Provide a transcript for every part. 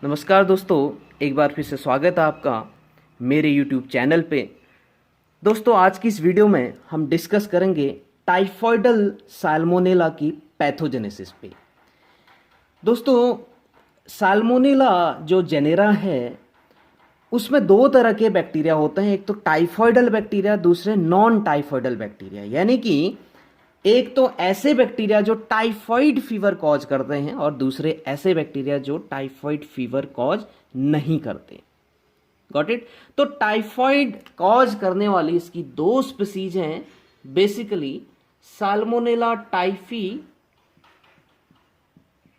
नमस्कार दोस्तों, एक बार फिर से स्वागत है आपका मेरे YouTube चैनल पे। दोस्तों, आज की इस वीडियो में हम डिस्कस करेंगे टाइफॉइडल साल्मोनेला की पैथोजेनेसिस पे। दोस्तों, साल्मोनेला जो जेनेरा है उसमें दो तरह के बैक्टीरिया होते हैं, एक तो टाइफॉइडल बैक्टीरिया, दूसरे नॉन टाइफॉइडल बैक्टीरिया। यानी कि एक तो ऐसे बैक्टीरिया जो टाइफॉइड फीवर कॉज करते हैं और दूसरे ऐसे बैक्टीरिया जो टाइफॉइड फीवर कॉज नहीं करते। Got it. तो टाइफॉइड कॉज करने वाली इसकी दो स्पीसीज हैं, बेसिकली साल्मोनेला टाइफी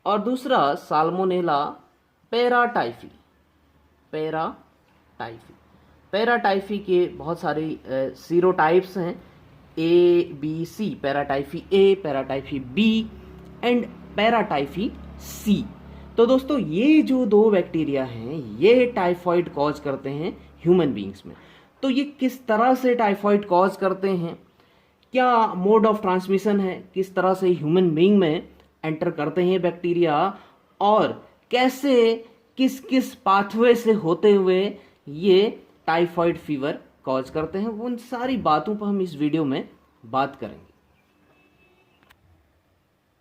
और दूसरा साल्मोनेला पैराटाइफी। पैराटाइफी के बहुत सारे सीरोटाइप्स हैं, A B C, paratyphi A, paratyphi B and paratyphi C. तो दोस्तों, ये जो दो बैक्टीरिया हैं ये टाइफॉइड कॉज करते हैं ह्यूमन बींग्स में। तो ये किस तरह से टाइफॉइड कॉज करते हैं, क्या मोड ऑफ ट्रांसमिशन है, किस तरह से ह्यूमन बींग में एंटर करते हैं बैक्टीरिया, और कैसे किस किस पाथवे से होते हुए ये टाइफॉइड फीवर कॉज करते हैं, उन सारी बातों पर हम इस वीडियो में बात करेंगे।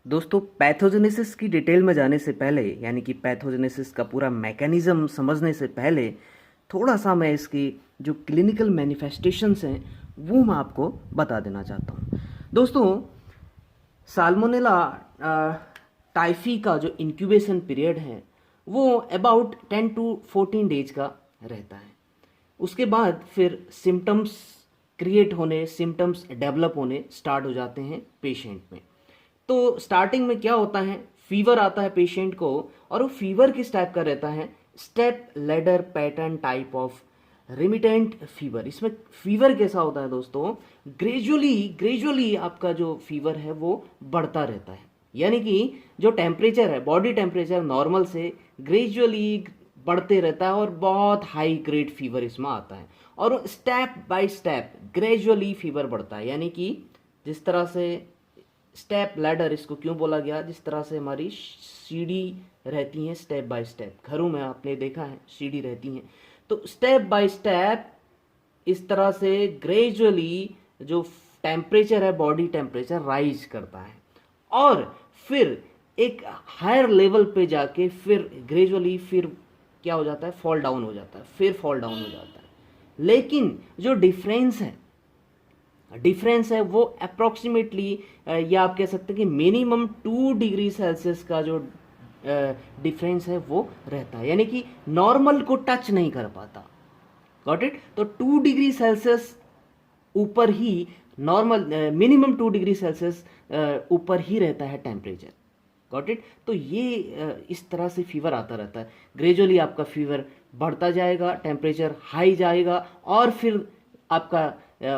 दोस्तों, पैथोजेनेसिस की डिटेल में जाने से पहले, यानी कि पैथोजेनेसिस का पूरा मैकेनिज्म समझने से पहले, थोड़ा सा मैं इसकी जो क्लिनिकल मैनिफेस्टेशंस हैं वो मैं आपको बता देना चाहता हूँ। दोस्तों, साल्मोनेला टाइफी का जो इंक्यूबेशन पीरियड है वो अबाउट 10 to 14 डेज का रहता है। उसके बाद फिर सिम्टम्स क्रिएट होने, सिम्टम्स डेवलप होने स्टार्ट हो जाते हैं पेशेंट में। तो स्टार्टिंग में क्या होता है, फीवर आता है पेशेंट को, और वो फीवर किस टाइप का रहता है, step ladder pattern type of remittent fever. इसमें फीवर कैसा होता है दोस्तों, ग्रेजुअली आपका जो फीवर है वो बढ़ता रहता है। यानी कि जो टेम्परेचर है, बॉडी टेम्परेचर नॉर्मल से ग्रेजुअली बढ़ते रहता है और बहुत हाई ग्रेड फीवर इसमें आता है, और step by step gradually fever बढ़ता है। यानी कि जिस तरह से स्टेप लैडर इसको क्यों बोला गया, जिस तरह से हमारी सीढ़ी रहती है स्टेप बाय स्टेप, घरों में आपने देखा है सीढ़ी रहती हैं, तो स्टेप बाय स्टेप इस तरह से ग्रेजुअली जो टेम्परेचर है, बॉडी टेम्परेचर राइज करता है, और फिर एक हायर लेवल पे जाके फिर ग्रेजुअली फिर क्या हो जाता है, फॉल डाउन हो जाता है, फिर फॉल डाउन हो जाता है। लेकिन जो डिफरेंस है वो अप्रोक्सीमेटली, या आप कह सकते हैं कि मिनिमम 2 डिग्री सेल्सियस का जो डिफरेंस है वो रहता है। यानी कि नॉर्मल को टच नहीं कर पाता। Got it. तो 2 डिग्री सेल्सियस ऊपर ही नॉर्मल, मिनिमम 2 डिग्री सेल्सियस ऊपर ही रहता है टेम्परेचर। Got it. तो ये इस तरह से फीवर आता रहता है। ग्रेजुअली आपका फीवर बढ़ता जाएगा, टेम्परेचर हाई जाएगा, और फिर आपका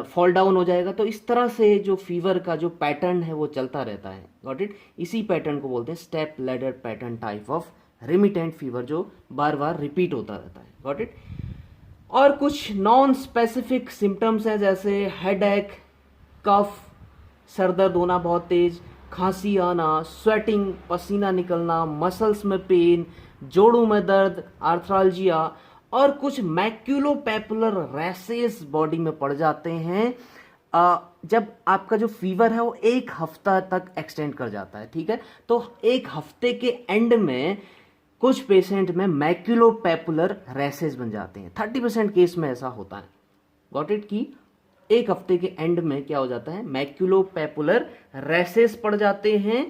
फॉल डाउन हो जाएगा। तो इस तरह से जो फीवर का जो पैटर्न है वो चलता रहता है। Got it. इसी पैटर्न को बोलते हैं step ladder pattern type of remittent fever, जो बार बार रिपीट होता रहता है। Got it. और कुछ नॉन स्पेसिफिक सिम्टम्स हैं, जैसे हेडेक, कफ, सर दर्द होना बहुत तेज, खांसी आना, स्वेटिंग, पसीना निकलना, मसल्स में पेन, जोड़ों में दर्द, आर्थरालजिया, और कुछ मैक्यूलोपैपुलर रैशेस बॉडी में पड़ जाते हैं जब आपका जो फीवर है वो 1 हफ्ता तक एक्सटेंड कर जाता है। ठीक है। तो 1 हफ्ते के एंड में कुछ पेशेंट में मैक्यूलोपैपुलर रैशेस बन जाते हैं। 30% केस में ऐसा होता है। Got it. की 1 हफ्ते के एंड में क्या हो जाता है, मैक्यूलोपैपुलर रैशेस पड़ जाते हैं,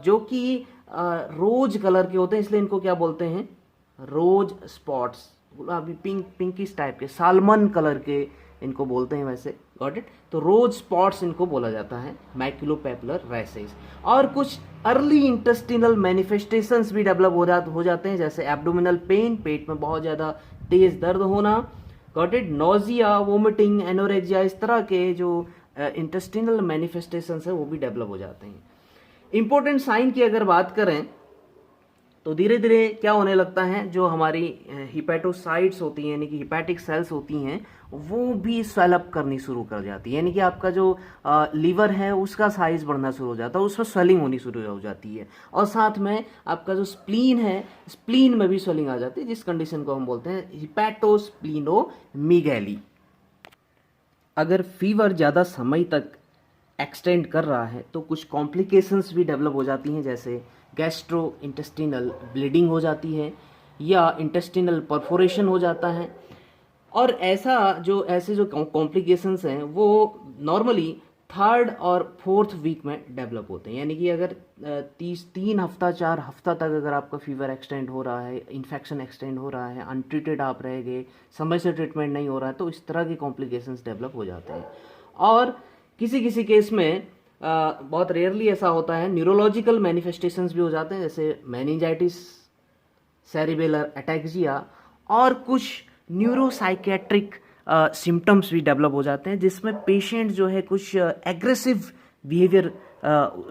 जो कि रोज कलर के होते हैं, इसलिए इनको क्या बोलते हैं, रोज स्पॉट्स, गुलाबी पिंकिश टाइप के, साल्मन कलर के इनको बोलते हैं वैसे। Got it. तो रोज स्पॉट्स इनको बोला जाता है, मैक्यूलोपैपुलर रैशेस। और कुछ अर्ली इंटेस्टिनल मैनिफेस्टेशंस भी डेवलप हो जाते हैं, जैसे एब्डोमिनल पेन, पेट में बहुत ज़्यादा तेज दर्द होना। Got it. Nausea, vomiting, anorexia, इस तरह के जो इंटेस्टिनल मैनिफेस्टेशंस है वो भी डेवलप हो जाते हैं। इंपॉर्टेंट साइन की अगर बात करें तो धीरे धीरे क्या होने लगता है, जो हमारी हिपैटोसाइट्स होती हैं यानी कि हिपैटिक सेल्स होती हैं वो भी स्वेलअप करनी शुरू कर जाती है, यानी कि आपका जो लीवर है उसका साइज बढ़ना शुरू हो जाता है, उसमें स्वेलिंग होनी शुरू हो जाती है, और साथ में आपका जो स्प्लीन है, स्प्लीन में भी स्वेलिंग आ जाती है, जिस कंडीशन को हम बोलते हैं हिपैटोस्प्लीनोमेगैली। अगर फीवर ज़्यादा समय तक एक्सटेंड कर रहा है तो कुछ कॉम्प्लिकेशंस भी डेवलप हो जाती हैं, जैसे गैस्ट्रो इंटेस्टिनल ब्लीडिंग हो जाती है या इंटेस्टिनल परफोरेशन हो जाता है। और ऐसे जो कॉम्प्लिकेशंस हैं वो नॉर्मली 3rd और 4th वीक में डेवलप होते हैं, यानी कि अगर 3 हफ्ता 4 हफ्ता तक अगर आपका फीवर एक्सटेंड हो रहा है, इन्फेक्शन एक्सटेंड हो रहा है, अनट्रीटेड आप रह गए, समय से ट्रीटमेंट नहीं हो रहा है, तो इस तरह के कॉम्प्लिकेशंस डेवलप हो जाते हैं। और किसी किसी केस में बहुत रेयरली ऐसा होता है, न्यूरोलॉजिकल मैनिफेस्टेशंस भी हो जाते हैं, जैसे मेनिंजाइटिस, सेरिबेलर अटैक्सिया और कुछ न्यूरोसाइकेट्रिक सिम्टम्स भी डेवलप हो जाते हैं, जिसमें पेशेंट जो है कुछ एग्रेसिव बिहेवियर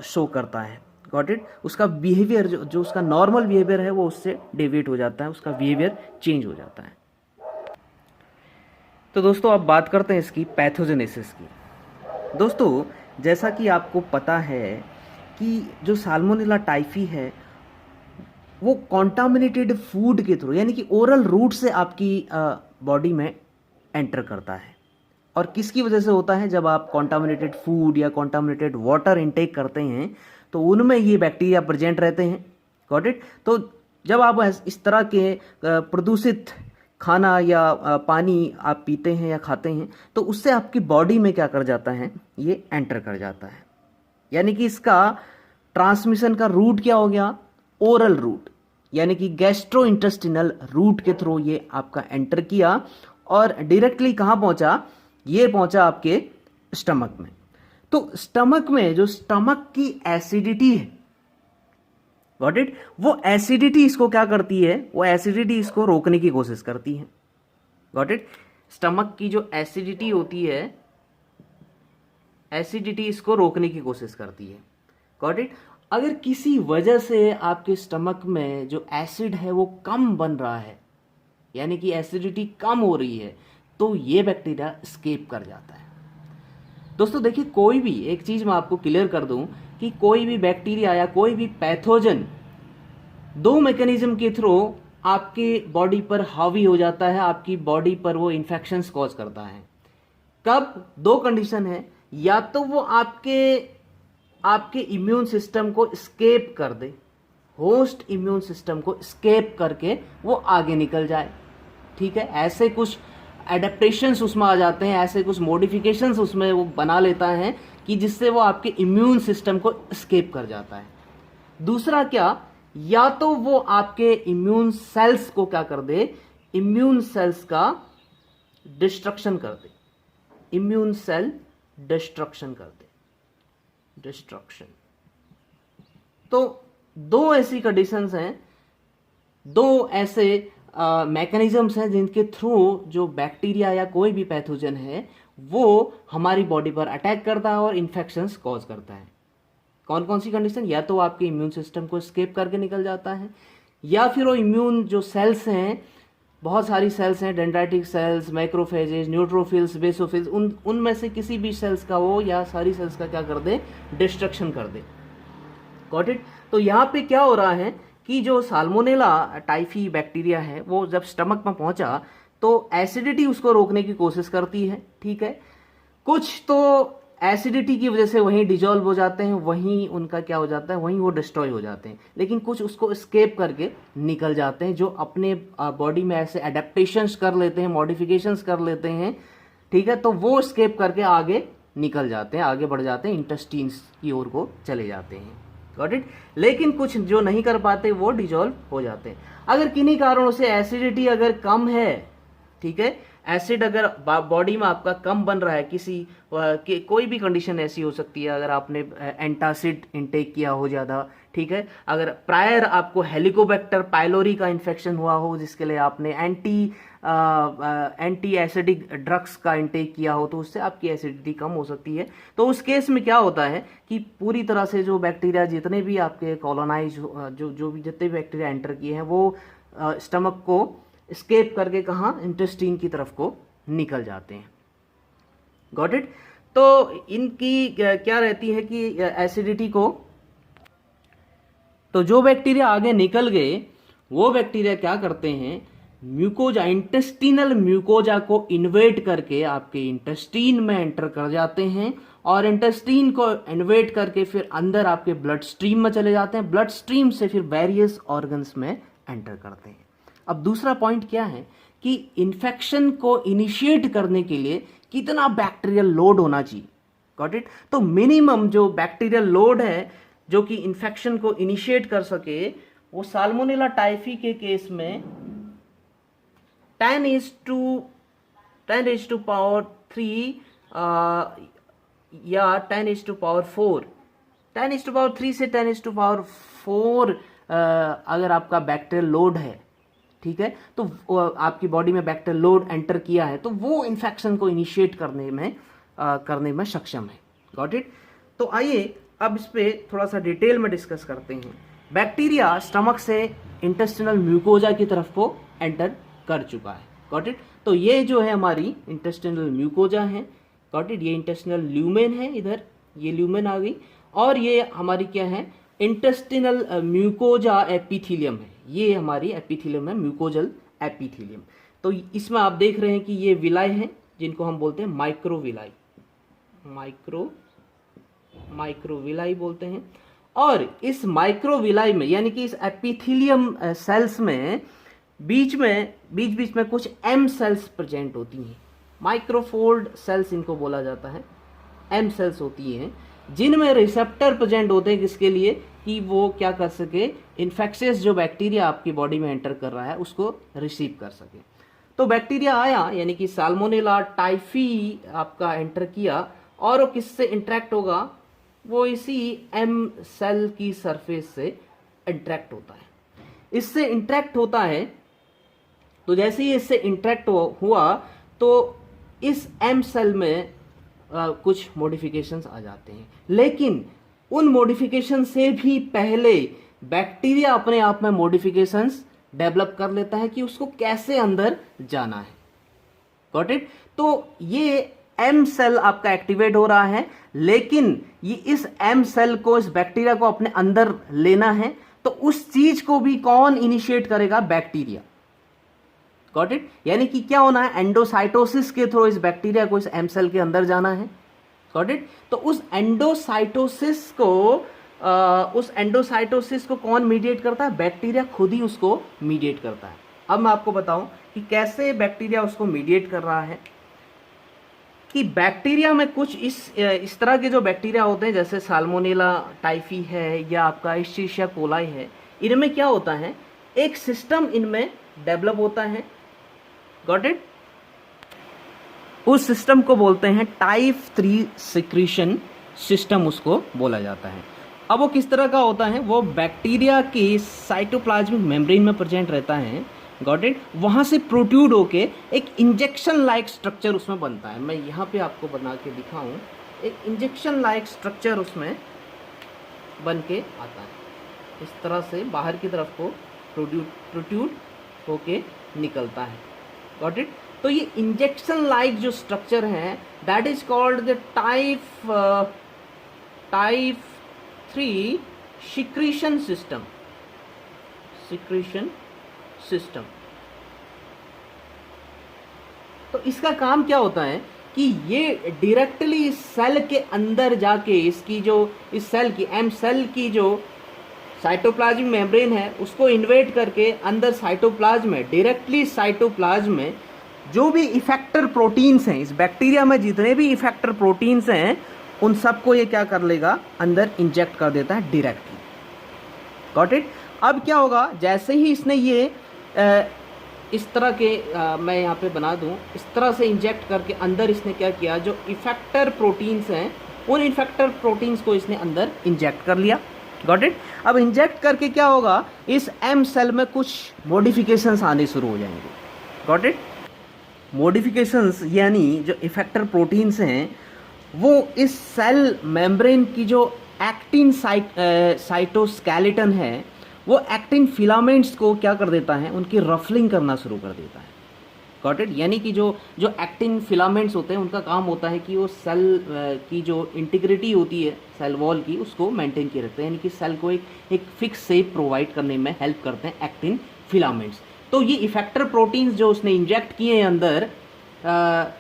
शो करता है। Got it? उसका बिहेवियर जो उसका नॉर्मल बिहेवियर है वो उससे डेविएट हो जाता है, उसका बिहेवियर चेंज हो जाता है। तो दोस्तों अब बात करते हैं इसकी पैथोजेनेसिस की। दोस्तों जैसा कि आपको पता है कि जो साल्मोनेला टाइफी है वो कॉन्टामिनेटेड फूड के थ्रू यानी कि ओरल रूट से आपकी बॉडी में एंटर करता है। और किसकी वजह से होता है? जब आप कॉन्टामिनेटेड फूड या कॉन्टामिनेटेड वाटर इनटेक करते हैं तो उनमें ये बैक्टीरिया प्रेजेंट रहते हैं। Got it? तो जब आप इस तरह के प्रदूषित खाना या पानी आप पीते हैं या खाते हैं तो उससे आपकी बॉडी में क्या कर जाता है? ये एंटर कर जाता है। यानी कि इसका ट्रांसमिशन का रूट क्या हो गया? ओरल रूट, यानी कि गैस्ट्रो इंटेस्टिनल रूट के थ्रू ये आपका एंटर किया और डायरेक्टली कहाँ पहुंचा? ये पहुंचा आपके स्टमक में। तो स्टमक में जो स्टमक की एसिडिटी है, गॉट इट, वो एसिडिटी इसको क्या करती है? वो एसिडिटी इसको रोकने की कोशिश करती है। Got it? स्टमक की जो एसिडिटी होती है, एसिडिटी इसको रोकने की कोशिश करती है। Got it? अगर किसी वजह से आपके स्टमक में जो एसिड है वो कम बन रहा है, यानी कि एसिडिटी कम हो रही है, तो ये बैक्टीरिया एस्केप कर जाता है। दोस्तों देखिए, कोई भी एक चीज मैं आपको क्लियर कर दूं कि कोई भी बैक्टीरिया या कोई भी पैथोजन 2 मैकेनिज्म के थ्रू आपके बॉडी पर हावी हो जाता है, आपकी बॉडी पर वो इन्फेक्शंस कॉज करता है। कब? 2 कंडीशन है, या तो वो आपके इम्यून सिस्टम को स्केप कर दे, होस्ट इम्यून सिस्टम को स्केप करके वो आगे निकल जाए। ठीक है, ऐसे कुछ एडेप्टेशंस उसमें आ जाते हैं, ऐसे कुछ मॉडिफिकेशंस उसमें वो बना लेता है कि जिससे वो आपके इम्यून सिस्टम को स्केप कर जाता है। दूसरा क्या? या तो वो आपके इम्यून सेल्स को क्या कर दे? इम्यून सेल्स का डिस्ट्रक्शन कर दे, इम्यून सेल डिस्ट्रक्शन कर दे, डिस्ट्रक्शन। तो 2 ऐसी कंडीशंस हैं, 2 ऐसे मैकेनिज्म्स हैं जिनके थ्रू जो बैक्टीरिया या कोई भी पैथोजन है वो हमारी बॉडी पर अटैक करता है और इन्फेक्शंस कॉज करता है। कौन कौन सी कंडीशन? या तो आपके इम्यून सिस्टम को स्केप करके निकल जाता है, या फिर वो इम्यून जो सेल्स हैं, बहुत सारी सेल्स हैं, dendritic sales, macrophages, neutrophils, basophils, उनमें से किसी भी सेल्स का वो या सारी सेल्स का क्या कर दे? डिस्ट्रक्शन कर दे। Got it? तो यहाँ पे क्या हो रहा है कि जो साल्मोनेला टाइफी बैक्टीरिया है वो जब स्टमक में पहुंचा तो एसिडिटी उसको रोकने की कोशिश करती है। ठीक है, कुछ तो एसिडिटी की वजह से वहीं डिजॉल्व हो जाते हैं, वहीं उनका क्या हो जाता है? वहीं वो डिस्ट्रॉय हो जाते हैं। लेकिन कुछ उसको एस्केप करके निकल जाते हैं, जो अपने बॉडी में ऐसे एडेप्टेशंस कर लेते हैं, मॉडिफिकेशंस कर लेते हैं। ठीक है, तो वो एस्केप करके आगे निकल जाते हैं, आगे बढ़ जाते हैं, इंटेस्टाइन्स की ओर को चले जाते हैं। Got it? लेकिन कुछ जो नहीं कर पाते वो डिजॉल्व हो जाते हैं। अगर किन्हीं कारणों से एसिडिटी अगर कम है, ठीक है, एसिड अगर बॉडी में आपका कम बन रहा है, कोई भी कंडीशन ऐसी हो सकती है, अगर आपने एंटासिड इनटेक किया हो ज़्यादा, ठीक है, अगर प्रायर आपको हेलिकोबैक्टर पाइलोरी का इन्फेक्शन हुआ हो जिसके लिए आपने एंटी एसिडिक ड्रग्स का इंटेक किया हो, तो उससे आपकी एसिडिटी कम हो सकती है। तो उस केस में क्या होता है कि पूरी तरह से जो बैक्टीरिया जितने भी आपके कॉलोनाइज जो भी जितने भी बैक्टीरिया एंटर किए हैं वो स्टमक को स्केप करके कहाँ, इंटेस्टाइन की तरफ को निकल जाते हैं। Got it. तो इनकी क्या रहती है कि एसिडिटी को, तो जो बैक्टीरिया आगे निकल गए वो बैक्टीरिया क्या करते हैं, म्यूकोजा, इंटेस्टिनल म्यूकोजा को इन्वेट करके आपके इंटेस्टीन में एंटर कर जाते हैं और इंटेस्टीन को इन्वेट करके फिर अंदर आपके ब्लड स्ट्रीम में चले जाते हैं, ब्लड स्ट्रीम से फिर वेरियस ऑर्गन्स में एंटर करते हैं। अब दूसरा पॉइंट क्या है कि इन्फेक्शन को इनिशिएट करने के लिए कितना बैक्टीरियल लोड होना चाहिए। Got it. तो मिनिमम जो बैक्टीरियल लोड है जो कि इन्फेक्शन को इनिशिएट कर सके, वो साल्मोनेला टाइफी के केस में 10⁻³ या 10⁻⁴, 10⁻³ से 10⁻⁴, अगर आपका बैक्टीरियल लोड है, ठीक है, तो आपकी बॉडी में बैक्टीरियल लोड एंटर किया है तो वो इन्फेक्शन को इनिशिएट करने में सक्षम है। Got it. तो आइए अब इस पे थोड़ा सा डिटेल में डिस्कस करते हैं। बैक्टीरिया स्टमक से इंटेस्टिनल म्यूकोजा की तरफ को एंटर कर चुका है। Got it. तो ये जो है हमारी इंटेस्टिनल म्यूकोजा है। Got it. ये इंटेस्टिनल ल्यूमेन है, इधर ये ल्यूमेन आ गई, और ये हमारी क्या है, इंटेस्टिनल म्यूकोजा एपिथीलियम है। ये हमारी एपिथीलियम है, म्यूकोजल एपिथीलियम। तो इसमें आप देख रहे हैं कि ये विलाई हैं जिनको हम बोलते हैं माइक्रोविलाई, माइक्रोविलाई बोलते हैं। और इस माइक्रोविलाई में यानी कि इस एपिथीलियम सेल्स में बीच बीच में कुछ एम सेल्स प्रेजेंट होती हैं, माइक्रोफोल्ड सेल्स इनको बोला जाता है। एम सेल्स होती हैं जिनमें रिसेप्टर प्रेजेंट होते हैं, किसके लिए, कि वो क्या कर सके, इन्फेक्शियस जो बैक्टीरिया आपकी बॉडी में एंटर कर रहा है उसको रिसीव कर सके। तो बैक्टीरिया आया यानी कि साल्मोनेला टाइफी आपका एंटर किया, और वो किससे इंटरेक्ट होगा, वो इसी एम सेल की सरफेस से इंटरेक्ट होता है। इससे इंटरेक्ट होता है, तो जैसे ही इससे इंटरेक्ट हुआ तो इस एम सेल में कुछ मॉडिफिकेशंस आ जाते हैं, लेकिन उन मॉडिफिकेशन से भी पहले बैक्टीरिया अपने आप में मॉडिफिकेशंस डेवलप कर लेता है कि उसको कैसे अंदर जाना है। Got it. तो ये एम सेल आपका एक्टिवेट हो रहा है, लेकिन ये इस एम सेल को, इस बैक्टीरिया को अपने अंदर लेना है, तो उस चीज को भी कौन इनिशिएट करेगा, बैक्टीरिया। Got it. यानी कि क्या होना है, एंडोसाइटोसिस के थ्रू इस बैक्टीरिया को इस एम सेल के अंदर जाना है। Got it. तो उस एंडोसाइटोसिस को कौन मीडिएट करता है, बैक्टीरिया खुद ही उसको मीडिएट करता है। अब मैं आपको बताऊं कि कैसे बैक्टीरिया उसको मीडिएट कर रहा है। कि बैक्टीरिया में कुछ इस तरह के जो बैक्टीरिया होते हैं, जैसे साल्मोनेला टाइफी है या आपका एस्चेरिशिया कोलाई है, इनमें क्या होता है, एक सिस्टम इनमें डेवलप होता है। Got it. उस सिस्टम को बोलते हैं टाइप 3 सिक्रीशन सिस्टम, उसको बोला जाता है। अब वो किस तरह का होता है, वो बैक्टीरिया की साइटोप्लाज्मिक मेम्ब्रेन में प्रेजेंट रहता है। Got it. वहाँ से प्रोट्यूड होके एक इंजेक्शन लाइक स्ट्रक्चर उसमें बनता है। मैं यहाँ पे आपको बना के दिखाऊं, एक इंजेक्शन लाइक स्ट्रक्चर उसमें बन के आता है। इस तरह से बाहर की तरफ को प्रोट्यूड होके निकलता है। Got it. तो ये इंजेक्शन लाइक जो स्ट्रक्चर है, that is called the type 3 secretion system. तो इसका काम क्या होता है कि ये डायरेक्टली सेल के अंदर जाके इसकी जो इस सेल की एम सेल की जो साइटोप्लाज्मिक मेम्ब्रेन है उसको इन्वेट करके अंदर साइटोप्लाज्म में, डायरेक्टली साइटोप्लाज्म में जो भी इफेक्टर प्रोटीन्स हैं, इस बैक्टीरिया में जितने भी इफेक्टर प्रोटीन्स हैं उन सबको ये क्या कर लेगा, अंदर इंजेक्ट कर देता है डायरेक्टली। Got it. अब क्या होगा, जैसे ही इसने ये इस तरह के मैं यहाँ पे बना दूँ, इस तरह से इंजेक्ट करके अंदर इसने क्या किया, जो इफेक्टर प्रोटीन्स हैं उन इफेक्टर प्रोटीन्स को इसने अंदर इंजेक्ट कर लिया। Got it. अब इंजेक्ट करके क्या होगा, इस एम सेल में कुछ मॉडिफिकेशंस आने शुरू हो जाएंगे। Got it. मॉडिफिकेशंस यानी जो इफेक्टर प्रोटीन्स हैं वो इस सेल मेम्ब्रेन की जो एक्टिन साइटोस्केलेटन है वो एक्टिन फिलामेंट्स को क्या कर देता है, उनकी रफलिंग करना शुरू कर देता है। Got it. यानी कि जो एक्टिन फिलामेंट्स होते हैं उनका काम होता है कि वो सेल की जो इंटीग्रिटी होती है सेल वॉल की उसको मेंटेन किए रखते हैं, यानी कि सेल को एक फिक्स शेप प्रोवाइड करने में हेल्प करते हैं एक्टिन फिलामेंट्स। तो ये इफेक्टर प्रोटीन्स जो उसने इंजेक्ट किए हैं अंदर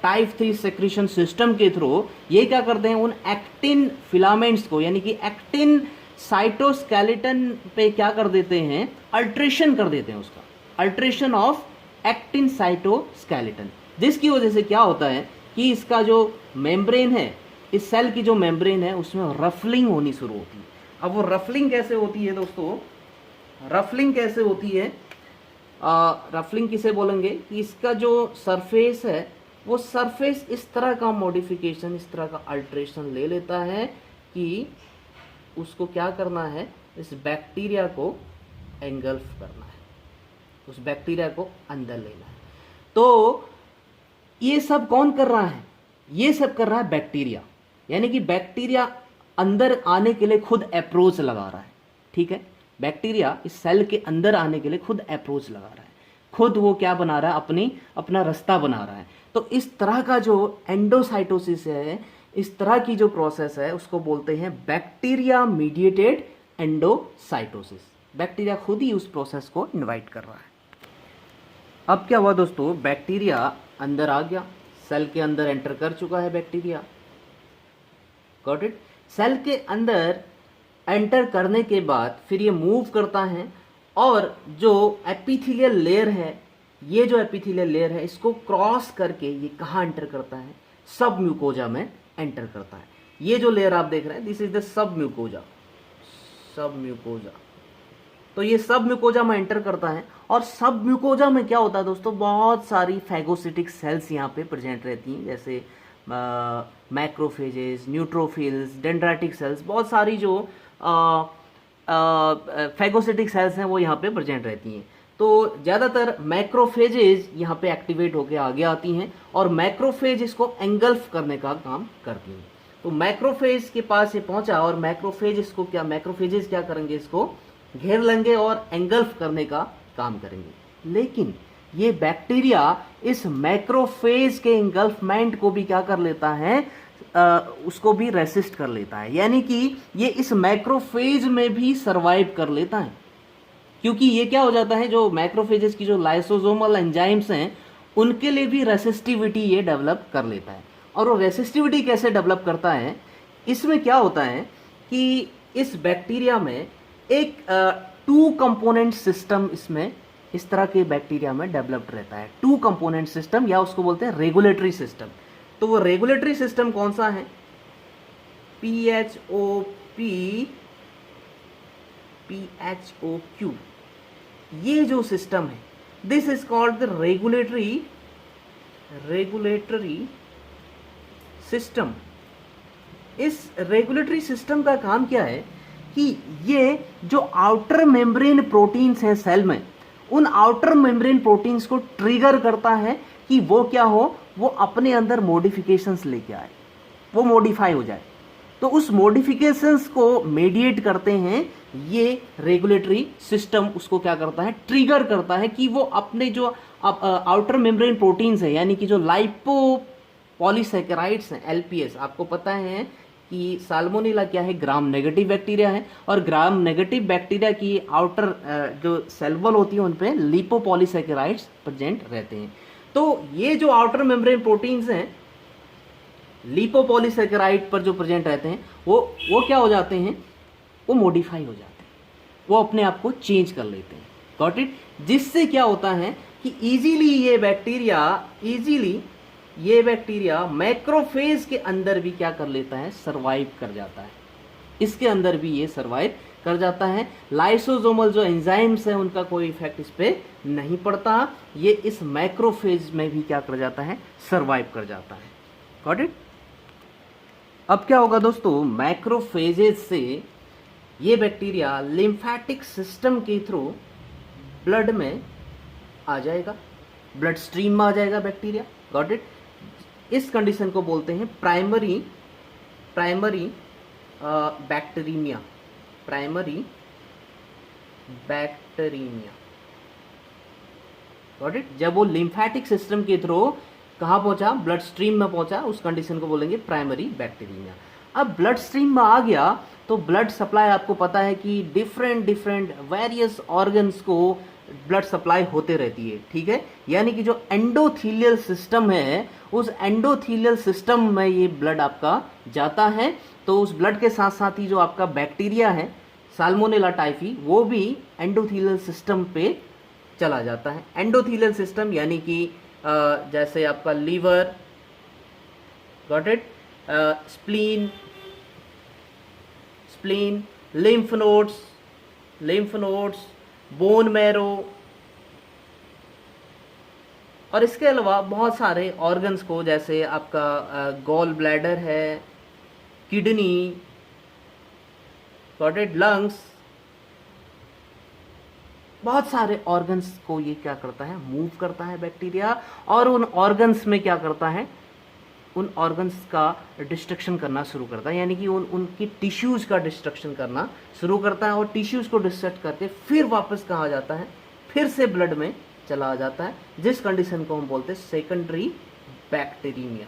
टाइप 3 सेक्रेशन सिस्टम के थ्रू, ये क्या करते हैं, उन एक्टिन फिलामेंट्स को यानी कि एक्टिन साइटोस्केलेटन पे क्या कर देते हैं, अल्ट्रेशन कर देते हैं, उसका अल्ट्रेशन ऑफ एक्टिन साइटोस्केलेटन, जिसकी वजह से क्या होता है कि इसका जो मेम्ब्रेन है, इस सेल की जो मेम्ब्रेन है उसमें रफलिंग होनी शुरू होती है। अब वो रफलिंग कैसे होती है दोस्तों, रफलिंग कैसे होती है, रफलिंग किसे बोलेंगे कि इसका जो सरफेस है वो सरफेस इस तरह का मॉडिफिकेशन, इस तरह का अल्ट्रेशन ले लेता है कि उसको क्या करना है, इस बैक्टीरिया को एंगल्फ करना है, उस बैक्टीरिया को अंदर लेना है। तो ये सब कौन कर रहा है, ये सब कर रहा है बैक्टीरिया, यानी कि बैक्टीरिया अंदर आने के लिए खुद अप्रोच लगा रहा है। ठीक है, बैक्टीरिया इस सेल के अंदर आने के लिए खुद अप्रोच लगा रहा है, खुद वो क्या बना रहा है, अपना रास्ता बना रहा है। तो इस तरह का जो एंडोसाइटोसिस है, इस तरह की जो प्रोसेस है उसको बोलते हैं बैक्टीरिया मीडिएटेड एंडोसाइटोसिस। बैक्टीरिया खुद ही उस प्रोसेस को इनवाइट कर रहा है। अब क्या हुआ दोस्तों, बैक्टीरिया अंदर आ गया, सेल के अंदर एंटर कर चुका है बैक्टीरिया। Got it. सेल के अंदर एंटर करने के बाद फिर ये मूव करता है और जो एपिथेलियल लेयर है, ये जो एपिथेलियल लेयर है इसको क्रॉस करके ये कहाँ एंटर करता है, सब म्यूकोजा में एंटर करता है। ये जो लेयर आप देख रहे हैं this is the sub mucosa, सब म्यूकोजा। तो ये सब म्यूकोजा में एंटर करता है और सब म्यूकोजा में क्या होता है दोस्तों, बहुत सारी फैगोसिटिक सेल्स यहाँ पे प्रेजेंट रहती हैं, जैसे मैक्रोफेजेस, न्यूट्रोफिल्स, डेंड्राइटिक सेल्स, बहुत सारी जो फैगोसिटिक सेल्स हैं वो यहाँ पे प्रेजेंट रहती हैं। तो ज़्यादातर मैक्रोफेजेज यहाँ पे एक्टिवेट होकर आगे आती हैं और मैक्रोफेज इसको एंगल्फ करने का काम करती हैं। तो मैक्रोफेज के पास ये पहुंचा और मैक्रोफेज इसको क्या, मैक्रोफेजेस क्या करेंगे, इसको घेर लेंगे और एंगल्फ करने का काम करेंगे। लेकिन ये बैक्टीरिया इस मैक्रोफेज के एंगल्फमेंट को भी क्या कर लेता है, उसको भी रेसिस्ट कर लेता है, यानी कि ये इस मैक्रोफेज में भी सरवाइव कर लेता है। क्योंकि ये क्या हो जाता है, जो मैक्रोफेजेस की जो लाइसोसोमल एंजाइम्स हैं उनके लिए भी रेसिस्टिविटी ये डेवलप कर लेता है। और वो रेसिस्टिविटी कैसे डेवलप करता है, इसमें क्या होता है कि इस बैक्टीरिया में एक 2 कंपोनेंट सिस्टम इसमें इस तरह के बैक्टीरिया में डेवलप्ड रहता है। 2 कंपोनेंट सिस्टम या उसको बोलते हैं रेगुलेटरी सिस्टम। तो वो रेगुलेटरी सिस्टम कौन सा है, PHOQ, ये जो सिस्टम है this is called the regulatory system. इस रेगुलेटरी सिस्टम का काम क्या है कि ये जो आउटर मेम्ब्रेन प्रोटीन्स हैं सेल में, उन आउटर मेम्ब्रेन प्रोटीन्स को ट्रिगर करता है कि वो क्या हो, वो अपने अंदर मॉडिफिकेशंस लेके आए, वो मॉडिफाई हो जाए। तो उस मॉडिफिकेशंस को मेडिएट करते हैं ये रेगुलेटरी सिस्टम, उसको क्या करता है, ट्रिगर करता है कि वो अपने जो आउटर मेम्ब्रेन प्रोटीन्स है, यानी कि जो लाइपोपॉलीसैकेराइड्स हैं, LPS, आपको पता है कि साल्मोनेला क्या है, ग्राम नेगेटिव बैक्टीरिया है, और ग्राम नेगेटिव बैक्टीरिया की आउटर जो सेल वॉल होती है उन पे लिपोपॉलीसैकेराइड्स प्रेजेंट रहते हैं। तो ये जो आउटर मेम्ब्रेन प्रोटीन्स हैं लिपोपॉलीसैकेराइड पर जो प्रेजेंट रहते हैं वो क्या हो जाते हैं, वो मॉडिफाई हो जाते हैं, वो अपने आप को चेंज कर लेते हैं। Got it. जिससे क्या होता है कि इजीली ये बैक्टीरिया मैक्रोफेज के अंदर भी क्या कर लेता है, सरवाइव कर जाता है, इसके अंदर भी ये सरवाइव कर जाता है। लाइसोसोमल जो एंजाइम्स हैं उनका कोई इफेक्ट इस पे नहीं पड़ता। ये इस मैक्रोफेज में भी क्या कर जाता है, सर्वाइव कर जाता है। Got it. अब क्या होगा दोस्तों, मैक्रोफेजेज से ये बैक्टीरिया लिम्फेटिक सिस्टम के थ्रू ब्लड में आ जाएगा, ब्लड स्ट्रीम में आ जाएगा बैक्टीरिया। Got it. इस कंडीशन को बोलते हैं primary bacteria, primary bacteria. Got it. जब वो लिम्फेटिक सिस्टम के थ्रू कहाँ पहुंचा, ब्लड स्ट्रीम में पहुंचा, उस कंडीशन को बोलेंगे प्राइमरी बैक्टीरिया। अब ब्लड स्ट्रीम में आ गया तो ब्लड सप्लाई, आपको पता है कि डिफरेंट वेरियस ऑर्गन्स को ब्लड सप्लाई होते रहती है, ठीक है। यानी कि जो एंडोथीलियल सिस्टम है, उस एंडोथीलियल सिस्टम में ये ब्लड आपका जाता है। तो उस ब्लड के साथ साथ ही जो आपका बैक्टीरिया है साल्मोनेला टाइफी, वो भी एंडोथीलियल सिस्टम पे चला जाता है। एंडोथीलियल सिस्टम यानी कि जैसे आपका liver, got it, spleen, lymph nodes, bone marrow, और इसके अलावा बहुत सारे ऑर्गन्स को, जैसे आपका गॉल ब्लैडर है, किडनी, गॉट इट, लंग्स, बहुत सारे ऑर्गन्स को ये क्या करता है, मूव करता है बैक्टीरिया। और उन ऑर्गन्स में क्या करता है, उन ऑर्गन्स का डिस्ट्रक्शन करना शुरू करता है, यानी कि उनकी टिश्यूज का डिस्ट्रक्शन करना शुरू करता है। और टिश्यूज को डिस्ट्रक्ट करके फिर वापस कहाँ आ जाता है, फिर से ब्लड में चला जाता है, जिस कंडीशन को हम बोलते हैं सेकेंडरी बैक्टीरिया।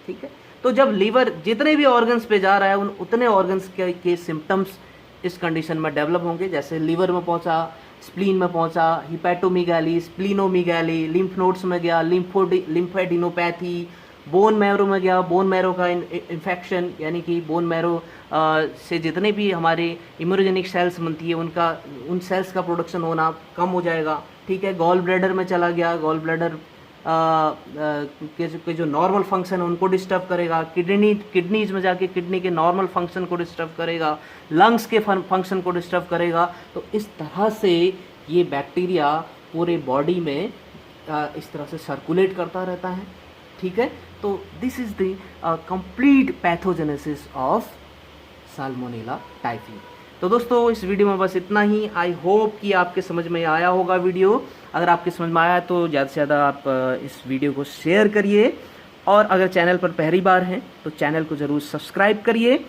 ठीक है। तो जब लीवर जितने भी ऑर्गन्स पे जा रहा है, उतने ऑर्गन्स के सिम्टम्स इस कंडीशन में डेवलप होंगे। जैसे लीवर में पहुंचा, स्प्लीन में पहुंचा, हिपैटोमीगैली, स्प्लीनोमीगैली, लिम्फ नोड्स में गया, लिम्फेडिनोपैथी, बोन मैरो में गया, बोन मैरो का इन्फेक्शन, यानी कि बोन मैरो से जितने भी हमारे इम्यूनोजेनिक सेल्स बनती है उन सेल्स का प्रोडक्शन होना कम हो जाएगा। ठीक है। गॉल ब्लैडर में चला गया, गॉल ब्लैडर के जो नॉर्मल फंक्शन है उनको डिस्टर्ब करेगा। किडनीज में जाके किडनी के नॉर्मल फंक्शन को डिस्टर्ब करेगा, लंग्स के फंक्शन को डिस्टर्ब करेगा। तो इस तरह से ये बैक्टीरिया पूरे बॉडी में इस तरह से सर्कुलेट करता रहता है। ठीक है। तो this is the complete pathogenesis of salmonella typhi. तो दोस्तों इस वीडियो में बस इतना ही। आई होप कि आपके समझ में आया होगा वीडियो। अगर आपके समझ में आया तो ज़्यादा से ज़्यादा आप इस वीडियो को शेयर करिए, और अगर चैनल पर पहली बार हैं तो चैनल को ज़रूर सब्सक्राइब करिए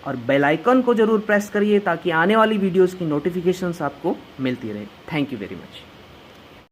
और बेल आइकन को ज़रूर प्रेस करिए, ताकि आने वाली वीडियोज़ की नोटिफिकेशंस आपको मिलती रहे। Thank you very much.